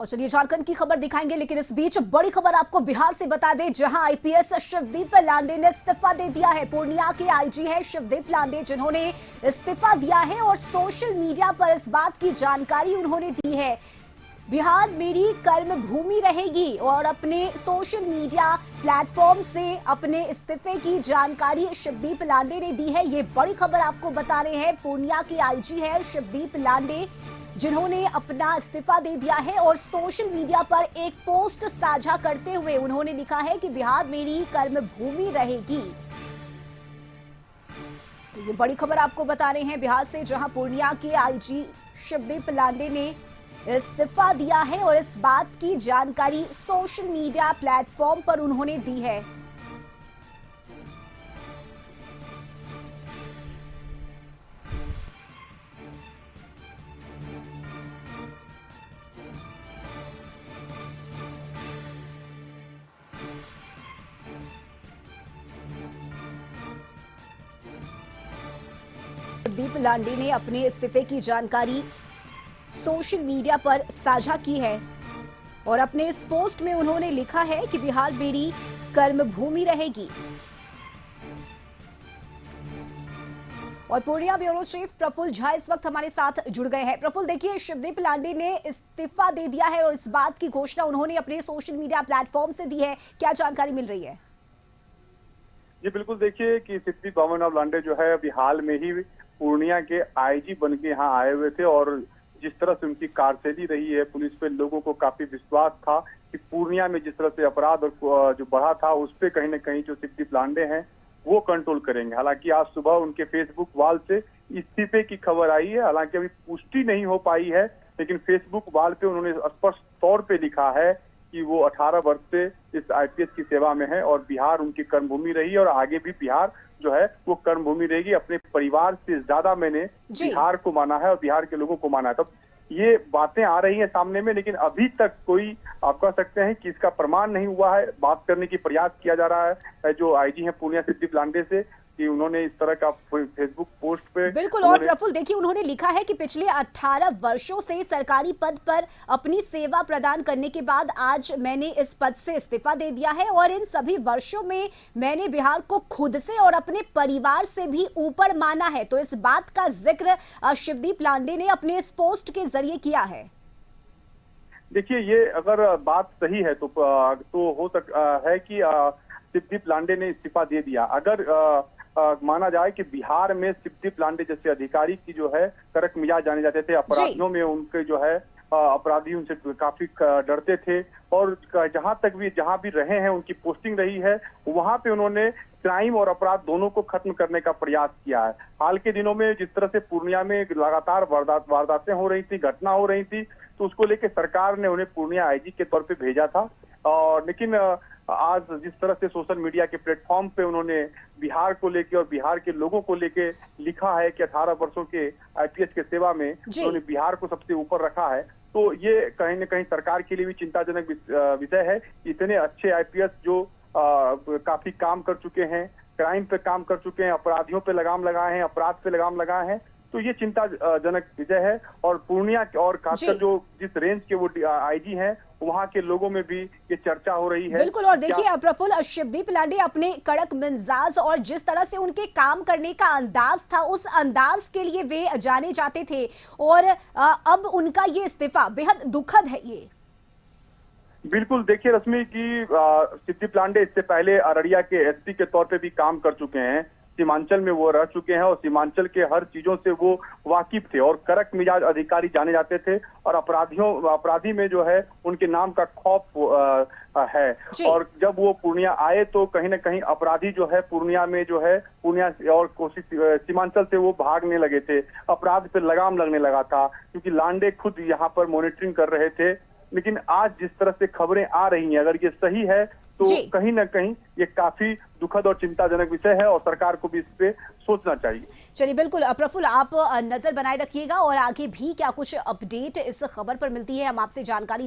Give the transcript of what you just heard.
और चलिए झारखंड की खबर दिखाएंगे, लेकिन इस बीच बड़ी खबर आपको बिहार से बता दें, जहां आईपीएस शिवदीप लांडे ने इस्तीफा दे दिया है। पूर्णिया के आईजी है शिवदीप लांडे, जिन्होंने इस्तीफा दिया है और सोशल मीडिया पर इस बात की जानकारी उन्होंने दी है। बिहार मेरी कर्म भूमि रहेगी और अपने सोशल मीडिया प्लेटफॉर्म से अपने इस्तीफे की जानकारी शिवदीप लांडे ने दी है। ये बड़ी खबर आपको बता रहे हैं। पूर्णिया के आईजी है शिवदीप लांडे, जिन्होंने अपना इस्तीफा दे दिया है और सोशल मीडिया पर एक पोस्ट साझा करते हुए उन्होंने लिखा है कि बिहार मेरी कर्म भूमि रहेगी। तो ये बड़ी खबर आपको बता रहे हैं बिहार से, जहां पूर्णिया के आईजी शिवदीप लांडे ने इस्तीफा दिया है और इस बात की जानकारी सोशल मीडिया प्लेटफॉर्म पर उन्होंने दी है। शिवदीप लांडे ने अपने इस्तीफे की जानकारी सोशल मीडिया पर साझा की है और अपने इस पोस्ट में उन्होंने लिखा है कि बिहार मेरी कर्म भूमि रहेगी। और पूर्णिया ब्यूरो चीफ प्रफुल्ल झा इस वक्त हमारे साथ जुड़ गए हैं। प्रफुल्ल, देखिए, शिवदीप लांडे ने इस्तीफा दे दिया है और इस बात की घोषणा उन्होंने अपने सोशल मीडिया प्लेटफॉर्म से दी है। क्या जानकारी मिल रही है? जी बिल्कुल, देखिए कि शिवदीप बाबूराव लांडे जो है अभी हाल में ही पूर्णिया के आईजी बन के यहाँ आए हुए थे और जिस तरह से उनकी कार्यशैली रही है, पुलिस पे लोगों को काफी विश्वास था कि पूर्णिया में जिस तरह से अपराध जो बढ़ा था उस पे कहीं न कहीं जो शिवदीप लांडे हैं वो कंट्रोल करेंगे। हालांकि आज सुबह उनके फेसबुक वॉल से इस्तीफे की खबर आई है। हालांकि अभी पुष्टि नहीं हो पाई है, लेकिन फेसबुक वॉल पे उन्होंने स्पष्ट तौर पे लिखा है कि वो 18 वर्ष से इस आईपीएस की सेवा में है और बिहार उनकी कर्मभूमि रही और आगे भी बिहार जो है वो कर्मभूमि रहेगी। अपने परिवार से ज्यादा मैंने बिहार को माना है और बिहार के लोगों को माना है। तब ये बातें आ रही हैं सामने में, लेकिन अभी तक कोई आप कह सकते हैं कि इसका प्रमाण नहीं हुआ है। बात करने की प्रयास किया जा रहा है जो आईजी हैं पूर्णिया शिवदीप लांडे से, कि उन्होंने इस तरह का फेसबुक पोस्ट पे बिल्कुल। और प्रफुल्ल, देखिए, उन्होंने लिखा है कि पिछले 18 वर्षों से सरकारी पद पर अपनी सेवा प्रदान करने के बाद आज मैंने इस पद से इस्तीफा दे दिया है और इन सभी वर्षों में मैंने बिहार को खुद से और अपने परिवार से भी ऊपर माना है। तो इस बात का जिक्र शिवदीप लांडे ने अपने इस पोस्ट के जरिए किया है। देखिए, ये अगर बात सही है तो हो सकता है कि शिवदीप लांडे ने इस्तीफा दे दिया। अगर माना जाए कि बिहार में शिवदीप लांडे जैसे अधिकारी की जो है कड़क मिजाज जाने जाते थे, अपराधियों में उनके जो है अपराधी उनसे काफी डरते थे और जहां भी रहे हैं उनकी पोस्टिंग रही है, वहां पे उन्होंने क्राइम और अपराध दोनों को खत्म करने का प्रयास किया है। हाल के दिनों में जिस तरह से पूर्णिया में लगातार वारदातें हो रही थी, घटना हो रही थी, तो उसको लेकर सरकार ने उन्हें पूर्णिया आईजी के तौर पे भेजा था। और लेकिन आज जिस तरह से सोशल मीडिया के प्लेटफॉर्म पे उन्होंने बिहार को लेके और बिहार के लोगों को लेके लिखा है कि 18 वर्षों के आईपीएस के सेवा में उन्होंने बिहार को सबसे ऊपर रखा है, तो ये कहीं न कहीं सरकार के लिए भी चिंताजनक विषय है। इतने अच्छे आईपीएस जो काफी काम कर चुके हैं, क्राइम पे काम कर चुके हैं, अपराधियों पे लगाम लगाए हैं, अपराध पे लगाम लगाए हैं, तो ये चिंताजनक विषय है। और पूर्णिया और खासकर जो जिस रेंज के वो आईजी हैं वहां के लोगों में भी ये चर्चा हो रही है। बिल्कुल। और देखिए प्रफुल्ल, शिवदीप लांडे अपने कड़क मिजाज और जिस तरह से उनके काम करने का अंदाज था, उस अंदाज के लिए वे जाने जाते थे और अब उनका ये इस्तीफा बेहद दुखद है। ये बिल्कुल, देखिए रश्मि की शिवदीप लांडे इससे पहले अररिया के एसपी के तौर पे भी काम कर चुके हैं, सीमांचल में वो रह चुके हैं और सीमांचल के हर चीजों से वो वाकिफ थे और कड़क मिजाज अधिकारी जाने जाते थे और अपराधी में जो है उनके नाम का खौफ है। और जब वो पूर्णिया आए तो कहीं ना कहीं अपराधी जो है पूर्णिया में जो है पूर्णिया और सीमांचल से वो भागने लगे थे, अपराध पे लगाम लगने लगा था, क्योंकि लांडे खुद यहाँ पर मॉनिटरिंग कर रहे थे। लेकिन आज जिस तरह से खबरें आ रही हैं, अगर ये सही है तो कहीं ना कहीं ये काफी दुखद और चिंताजनक विषय है और सरकार को भी इस पे सोचना चाहिए। चलिए, बिल्कुल प्रफुल्ल, आप नजर बनाए रखिएगा और आगे भी क्या कुछ अपडेट इस खबर पर मिलती है हम आपसे जानकारी